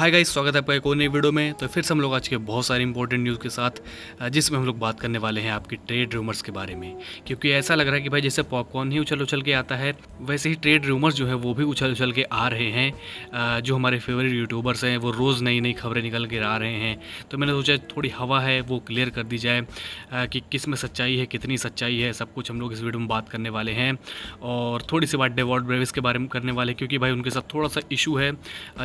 Hi guys, स्वागत है आपका एक और नई वीडियो में। तो फिर से हम लोग आज के बहुत सारी इंपॉर्टेंट न्यूज़ के साथ जिसमें हम लोग बात करने वाले हैं आपकी ट्रेड रूमर्स के बारे में। क्योंकि ऐसा लग रहा है कि भाई जैसे पॉपकॉर्न ही उछल उछल के आता है, वैसे ही ट्रेड रूमर्स जो है वो भी उछल उछल के आ रहे हैं। जो हमारे फेवरेट यूट्यूबर्स हैं वो रोज़ नई नई खबरें निकल के आ रहे हैं। तो मैंने सोचा थोड़ी हवा है वो क्लियर कर दी जाए कि किस में सच्चाई है, कितनी सच्चाई है, सब कुछ हम लोग इस वीडियो में बात करने वाले हैं। और थोड़ी सी बात डेवॉल्ट ब्रेविस के बारे में करने वाले, क्योंकि भाई उनके साथ थोड़ा सा इशू है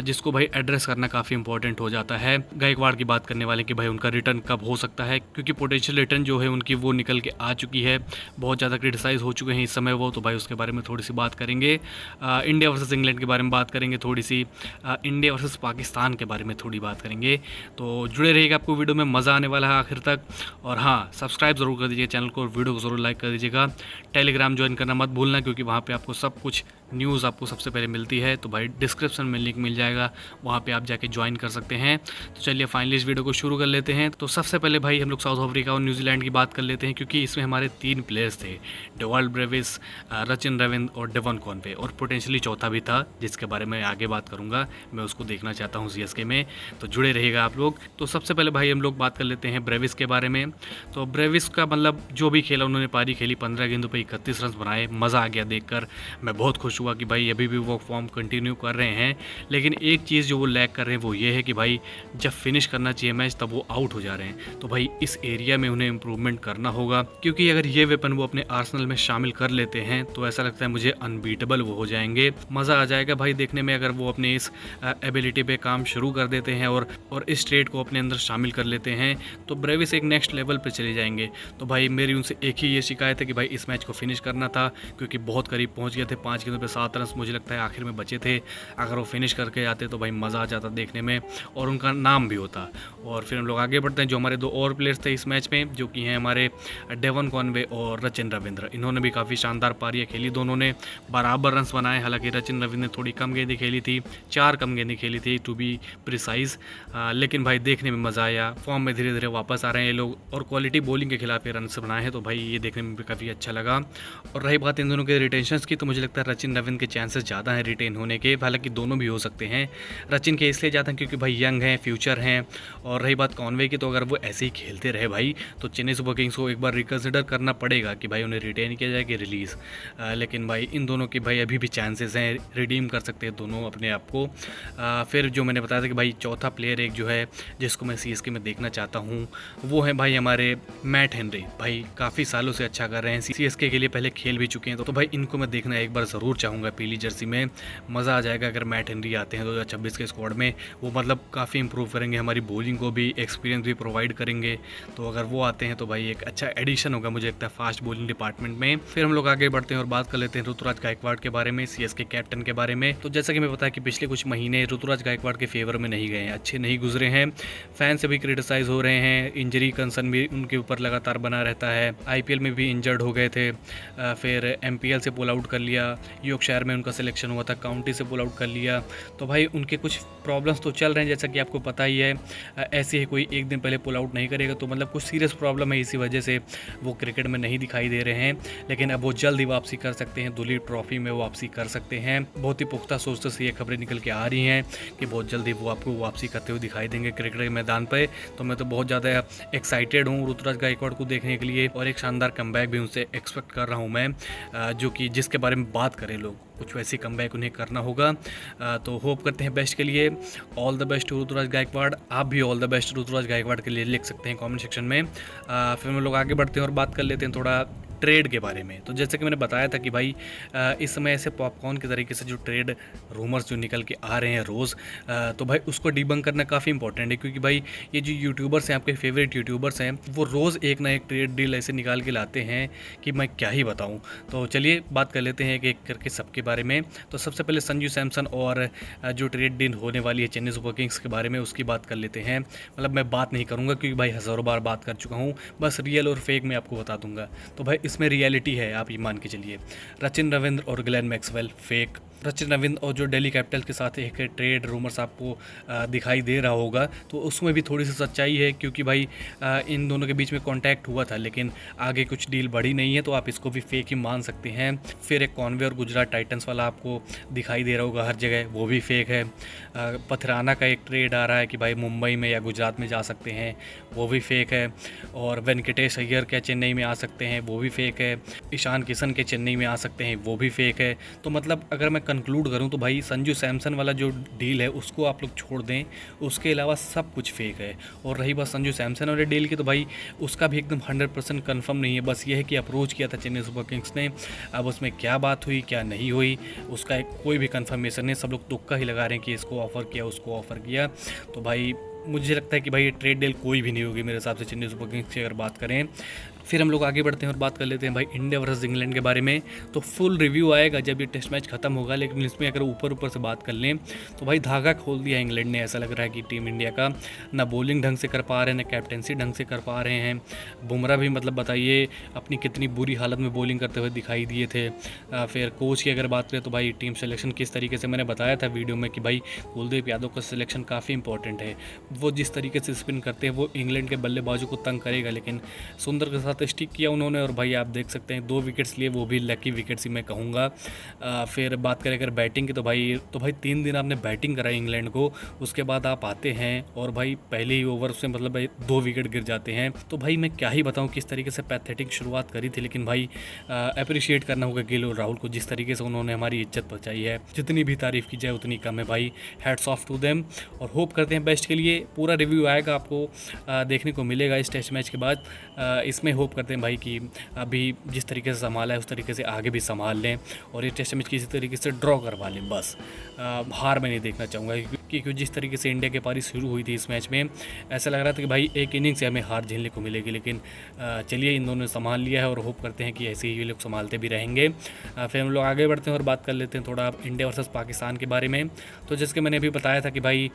जिसको भाई एड्रेस करना काफ़ी इंपॉर्टेंट हो जाता है। गायकवाड़ की बात करने वाले कि भाई उनका रिटर्न कब हो सकता है, क्योंकि पोटेंशियल रिटर्न जो है उनकी वो निकल के आ चुकी है, बहुत ज़्यादा क्रिटिसाइज हो चुके हैं इस समय वो। तो भाई उसके बारे में थोड़ी सी बात करेंगे। इंडिया वर्सेस इंग्लैंड के बारे में बात करेंगे, थोड़ी सी इंडिया वर्सेस पाकिस्तान के बारे में थोड़ी बात करेंगे। तो जुड़े रहिएगा, आपको वीडियो में मज़ा आने वाला है आखिर तक। और हाँ, सब्सक्राइब ज़रूर कर दीजिए चैनल को और वीडियो को ज़रूर लाइक कर दीजिएगा। टेलीग्राम ज्वाइन करना मत भूलना, क्योंकि वहाँ पे आपको सब कुछ न्यूज़ आपको सबसे पहले मिलती है। तो भाई डिस्क्रिप्शन में लिंक मिल जाएगा, वहाँ पे आप जाके ज्वाइन कर सकते हैं। तो चलिए फाइनली इस वीडियो को शुरू कर लेते हैं। तो सबसे पहले भाई हम लोग साउथ अफ्रीका और न्यूजीलैंड की बात कर लेते हैं, क्योंकि इसमें हमारे 3 प्लेयर्स थे, डेवॉल्ट ब्रेविस, रचिन रविंद्र और डेवन कॉनवे, और पोटेंशियली चौथा भी था जिसके बारे में आगे बात करूंगा। मैं उसको देखना चाहता हूँ सीएसके में, तो जुड़े रहिएगा आप लोग। तो सबसे पहले भाई हम लोग बात कर लेते हैं ब्रेविस के बारे में। तो ब्रेविस का मतलब जो भी खेला उन्होंने, पारी खेली, 15 गेंदों पर 31 रन बनाए, मज़ा आ गया देखकर। मैं बहुत खुश हुआ कि भाई अभी भी वो फॉर्म कंटिन्यू कर रहे हैं। लेकिन एक चीज़ जो वो लैग कर रहे हैं वो ये है कि भाई जब फिनिश करना चाहिए मैच तब वो आउट हो जा रहे हैं। तो भाई इस एरिया में उन्हें इम्प्रूवमेंट करना होगा, क्योंकि अगर ये वेपन वो अपने आर्सेनल में शामिल कर लेते हैं तो ऐसा लगता है मुझे अनबीटेबल वो हो जाएंगे। मज़ा आ जाएगा भाई देखने में अगर वो अपने इस एबिलिटी पे काम शुरू कर देते हैं और इस ट्रेड को अपने अंदर शामिल कर लेते हैं, तो ब्रेविस एक नेक्स्ट लेवल पे चले जाएंगे। तो भाई मेरी उनसे एक ही ये शिकायत है कि भाई इस मैच को फिनिश करना था, क्योंकि बहुत करीब पहुंच गए थे। 5 गेंदों पे 7 रन मुझे लगता है आखिर में बचे थे। अगर वो फिनिश करके आते तो भाई मज़ा आ जाता देखने में और उनका नाम भी होता। और फिर हम लोग आगे बढ़ते हैं। जो हमारे 2 और प्लेयर्स थे इस मैच में, जो कि हैं हमारे डेवन कॉनवे और रचिन रविंद्र, इन्होंने भी काफ़ी शानदार पारियाँ खेली। दोनों ने बराबर रन्स बनाए। हालांकि रचिन रविंद्र ने थोड़ी कम गेंदें खेली थी, 4 कम गेंदें खेली थी टू बी प्रिसाइज। लेकिन भाई देखने में मज़ा आया। फॉर्म में धीरे धीरे वापस आ रहे हैं ये लोग और क्वालिटी बॉलिंग के खिलाफ ये रन्स बनाए हैं, तो भाई ये देखने में भी काफ़ी अच्छा लगा। और रही बात इन दोनों के रिटेंशन की, तो मुझे लगता है रचिन रविंद्र के चांसेस ज़्यादा हैं रिटेन होने के। हालांकि दोनों भी हो सकते हैं, रचिन के इसलिए ज़्यादा हैं क्योंकि भाई यंग हैं, फ्यूचर हैं। और रही बात कॉनवे की, तो अगर वो ऐसे ही खेलते रहे भाई तो चेन्नई सुपर किंग्स को एक बार रिकन्सिडर करना पड़ेगा कि भाई उन्हें रिटेन किया जाए कि रिलीज़। लेकिन भाई इन दोनों के भाई अभी भी चांसेस हैं, रिडीम कर सकते हैं दोनों अपने आप को। फिर जो मैंने बताया था कि भाई चौथा प्लेयर एक जो है जिसको मैं सीएसके में देखना चाहता हूँ, वो है भाई हमारे मैट हेनरी। भाई काफ़ी सालों से अच्छा कर रहे हैं, सीएसके के लिए पहले खेल भी चुके हैं। तो भाई इनको मैं देखना एक बार ज़रूर चाहूँगा पीली जर्सी में। मज़ा आ जाएगा अगर मैट हेनरी आते हैं 2026 के स्क्वाड में। वो मतलब काफ़ी इंप्रूव करेंगे, हमारी बॉलिंग को भी एक्सपीरियंस भी प्रोवाइड करेंगे। तो अगर वो आते हैं तो भाई एक अच्छा एडिशन होगा मुझे लगता है फास्ट बॉलिंग डिपार्टमेंट में। फिर हम लोग आगे बढ़ते हैं और बात कर लेते हैं ऋतुराज गायकवाड़ के बारे में, सीएसके कैप्टन के बारे में। तो जैसा कि मैं बताया कि पिछले कुछ महीने ऋतुराज गायकवाड़ के फेवर में नहीं गए हैं, अच्छे नहीं गुजरे हैं। फैन से भी क्रिटिसाइज हो रहे हैं, इंजरी कंसर्न भी उनके ऊपर लगातार बना रहता है। आईपीएल में भी इंजर्ड हो गए थे, फिर एमपीएल से पुल आउट कर लिया, यॉर्कशायर में उनका सिलेक्शन हुआ था, काउंटी से पुल आउट कर लिया। तो भाई उनके कुछ प्रॉब्लम्स तो चल रहे हैं, जैसा कि आपको पता ही है। ऐसे ही कोई एक दिन पहले पुल आउट नहीं करेगा, तो मतलब कुछ सीरियस प्रॉब्लम है, इसी वजह से वो क्रिकेट में नहीं दिखाई दे रहे हैं। लेकिन अब वो जल्द ही वापसी कर सकते हैं, दुलीप ट्रॉफी में वापसी कर सकते हैं। बहुत ही पुख्ता सोच से ये खबरें निकल के आ रही हैं कि बहुत जल्दी वो आपको वापसी करते हुए दिखाई देंगे क्रिकेट के मैदान पर। तो मैं तो बहुत ज़्यादा एक्साइटेड हूँ ऋतुराज गायकवाड़ को देखने के लिए, और एक शानदार कमबैक भी उनसे एक्सपेक्ट कर रहा हूँ मैं, जो कि जिसके बारे में बात करें लोग, कुछ वैसी कमबैक उन्हें करना होगा। तो होप करते हैं बेस्ट के लिए। All the best Ruturaj Gaikwad. आप भी all the best Ruturaj Gaikwad के लिए लिख सकते हैं कमेंट सेक्शन में। फिर हम लोग आगे बढ़ते हैं और बात कर लेते हैं थोड़ा ट्रेड के बारे में। तो जैसे कि मैंने बताया था कि भाई इस समय ऐसे पॉपकॉर्न के तरीके से जो ट्रेड रूमर्स जो निकल के आ रहे हैं रोज़, तो भाई उसको डिबंक करना काफ़ी इंपॉर्टेंट है, क्योंकि भाई ये जो यूट्यूबर्स हैं, आपके फेवरेट यूट्यूबर्स हैं, वो रोज़ एक ना एक ट्रेड डील ऐसे निकाल के लाते हैं कि मैं क्या ही बताऊँ। तो चलिए बात कर लेते हैं एक एक करके सबके बारे में। तो सबसे पहले संजू सैमसन और जो ट्रेड डील होने वाली है चेन्नई सुपर किंग्स के बारे में, उसकी बात कर लेते हैं। मतलब मैं बात नहीं करूँगा क्योंकि भाई हज़ारों बार बात कर चुका हूँ, बस रियल और फेक मैं आपको बता दूंगा। तो भाई इसमें रियलिटी है, आप ये मान के चलिए। रचिन रविंद्र और Glenn Maxwell fake, Sachin Ravindra और जो दिल्ली कैपिटल के साथ एक ट्रेड रूमर्स आपको दिखाई दे रहा होगा, तो उसमें भी थोड़ी सी सच्चाई है, क्योंकि भाई इन दोनों के बीच में कांटेक्ट हुआ था, लेकिन आगे कुछ डील बढ़ी नहीं है, तो आप इसको भी फेक ही मान सकते हैं। फिर एक कॉन्वे और गुजरात टाइटंस वाला आपको दिखाई दे रहा होगा हर जगह, वो भी फेक है। पथराना का एक ट्रेड आ रहा है कि भाई मुंबई में या गुजरात में जा सकते हैं, वो भी फेक है। और वेंकटेश अय्यर क्या चेन्नई में आ सकते हैं, वो भी फेक है। ईशान किशन के चेन्नई में आ सकते हैं, वो भी फेक है। तो मतलब अगर मैं कंक्लूड करूं तो भाई संजू सैमसन वाला जो डील है उसको आप लोग छोड़ दें, उसके अलावा सब कुछ फेक है। और रही बात संजू सैमसन वाले डील की, तो भाई उसका भी एकदम 100% कन्फर्म नहीं है। बस ये है कि अप्रोच किया था चेन्नई सुपर किंग्स ने, अब उसमें क्या बात हुई क्या नहीं हुई उसका कोई भी कन्फर्मेशन नहीं। सब लोग तुक्का ही लगा रहे हैं कि इसको ऑफ़र किया उसको ऑफ़र किया। तो भाई मुझे लगता है कि भाई ये ट्रेड डील कोई भी नहीं होगी मेरे हिसाब से चेन्नई सुपर किंग्स की अगर बात करें। फिर हम लोग आगे बढ़ते हैं और बात कर लेते हैं भाई इंडिया वर्सेस इंग्लैंड के बारे में। तो फुल रिव्यू आएगा जब ये टेस्ट मैच खत्म होगा, लेकिन इसमें अगर ऊपर से बात कर लें तो भाई धागा खोल दिया इंग्लैंड ने। ऐसा लग रहा है कि टीम इंडिया का ना बॉलिंग ढंग से कर पा रहे हैं, ना कैप्टेंसी ढंग से कर पा रहे हैं। बुमराह भी मतलब बताइए अपनी कितनी बुरी हालत में बॉलिंग करते हुए दिखाई दिए थे। फिर कोच की अगर बात करें तो भाई टीम सिलेक्शन किस तरीके से, मैंने बताया था वीडियो में कि भाई कुलदीप यादव का सिलेक्शन काफ़ी इंपॉर्टेंट है। वो जिस तरीके से स्पिन करते हैं वो इंग्लैंड के बल्लेबाजों को तंग करेगा, लेकिन सुंदर के साथ स्टिक किया उन्होंने। और भाई आप देख सकते हैं 2 विकेट्स लिए, वो भी लकी विकेट्स ही मैं कहूँगा। फिर बात करें अगर बैटिंग की तो भाई 3 दिन आपने बैटिंग कराई इंग्लैंड को, उसके बाद आप आते हैं और भाई पहले ही ओवर से मतलब भाई 2 विकेट गिर जाते हैं। तो भाई मैं क्या ही बताऊँ किस तरीके से पैथेटिक शुरुआत करी थी, लेकिन भाई अप्रिशिएट करना होगा गिल और राहुल को, जिस तरीके से उन्होंने हमारी इज्जत बचाई है। जितनी भी तारीफ़ की जाए उतनी कम है भाई, हैट्स ऑफ टू देम। और होप करते हैं बेस्ट के लिए। पूरा रिव्यू आएगा आपको देखने को मिलेगा इस टेस्ट मैच के बाद। इसमें होप करते हैं भाई कि अभी जिस तरीके से संभाला है उस तरीके से आगे भी संभाल लें और ये टेस्ट मैच किसी तरीके से ड्रॉ करवा लें। बस हार मैं नहीं देखना चाहूँगा, क्योंकि जिस तरीके से इंडिया की पारी शुरू हुई थी इस मैच में, ऐसा लग रहा था कि भाई एक इनिंग से हमें हार झेलने को मिलेगी, लेकिन चलिए इन दोनों ने संभाल लिया है और होप करते हैं कि ऐसे ही ये लोग संभालते भी रहेंगे। फिर हम लोग आगे बढ़ते हैं और बात कर लेते हैं थोड़ा इंडिया वर्सेस पाकिस्तान के बारे में। तो जैसे मैंने अभी बताया था कि भाई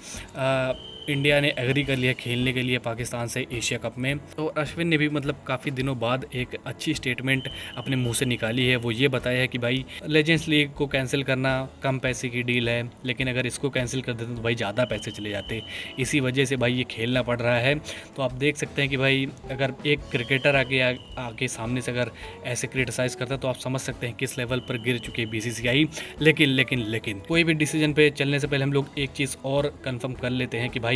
इंडिया ने एग्री कर लिया खेलने के लिए पाकिस्तान से एशिया कप में। तो अश्विन ने भी मतलब काफ़ी दिनों बाद एक अच्छी स्टेटमेंट अपने मुंह से निकाली है। वो ये बताया है कि भाई लेजेंड्स लीग को कैंसिल करना कम पैसे की डील है, लेकिन अगर इसको कैंसिल कर देते तो भाई ज़्यादा पैसे चले जाते, इसी वजह से भाई ये खेलना पड़ रहा है। तो आप देख सकते हैं कि भाई अगर एक क्रिकेटर आके सामने से अगर ऐसे क्रिटिसाइज़ करता है तो आप समझ सकते हैं किस लेवल पर गिर चुकी है BCCI। लेकिन कोई भी डिसीजन पे चलने से पहले हम लोग एक चीज़ और कंफर्म कर लेते हैं कि भाई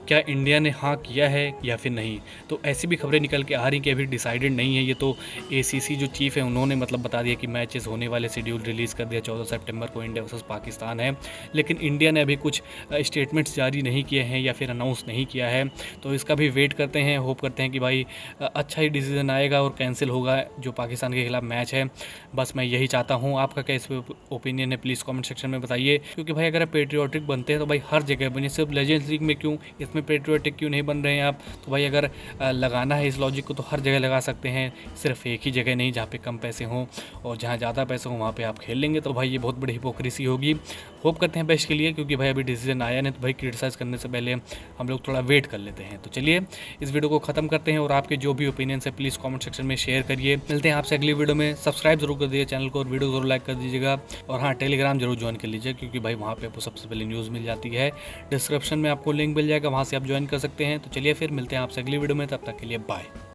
क्या इंडिया ने हाँ किया है या फिर नहीं। तो ऐसी भी खबरें निकल के आ रही कि अभी डिसाइडेड नहीं है। ये तो ACC जो चीफ़ है उन्होंने मतलब बता दिया कि मैचेस होने वाले शेड्यूल रिलीज़ कर दिया, 14 सितंबर को इंडिया वर्सेस पाकिस्तान है, लेकिन इंडिया ने अभी कुछ स्टेटमेंट्स जारी नहीं किए हैं या फिर अनाउंस नहीं किया है। तो इसका भी वेट करते हैं, होप करते हैं कि भाई अच्छा ही डिसीजन आएगा और कैंसिल होगा जो पाकिस्तान के खिलाफ मैच है। बस मैं यही चाहता हूँ। आपका क्या इस पर ओपिनियन है प्लीज़ कॉमेंट सेक्शन में बताइए, क्योंकि भाई अगर आप पेट्रियोटिक बनते हैं तो भाई हर जगह बने, सिर्फ लेजेंड्स लीग में क्यों, इसमें पेट्रियोटिक क्यों नहीं बन रहे हैं आप। तो भाई अगर लगाना है इस लॉजिक को तो हर जगह लगा सकते हैं, सिर्फ एक ही जगह नहीं जहाँ पे कम पैसे हों, और जहाँ ज़्यादा पैसे हों वहाँ पे आप खेल लेंगे। तो भाई ये बहुत बड़ी हिपोक्रेसी होगी। होप करते हैं बेस्ट के लिए, क्योंकि भाई अभी डिसीजन आया नहीं, तो भाई क्रिटिसाइज़ करने से पहले हम लोग थोड़ा वेट कर लेते हैं। तो चलिए इस वीडियो को ख़त्म करते हैं और आपके जो भी ओपिनियंस है प्लीज़ कमेंट सेक्शन में शेयर करिए। मिलते हैं आपसे अगली वीडियो में। सब्सक्राइब जरूर कर दीजिए चैनल को और वीडियो जरूर लाइक कर दीजिएगा। और हाँ, टेलीग्राम जरूर ज्वाइन कर लीजिए, क्योंकि भाई वहाँ पे आपको सबसे पहले न्यूज़ मिल जाती है। डिस्क्रिप्शन में आपको लिंक मिल जाएगा, वहाँ से आप ज्वाइन कर सकते हैं। तो चलिए फिर मिलते हैं आपसे अगली वीडियो में, तब तक के लिए बाय।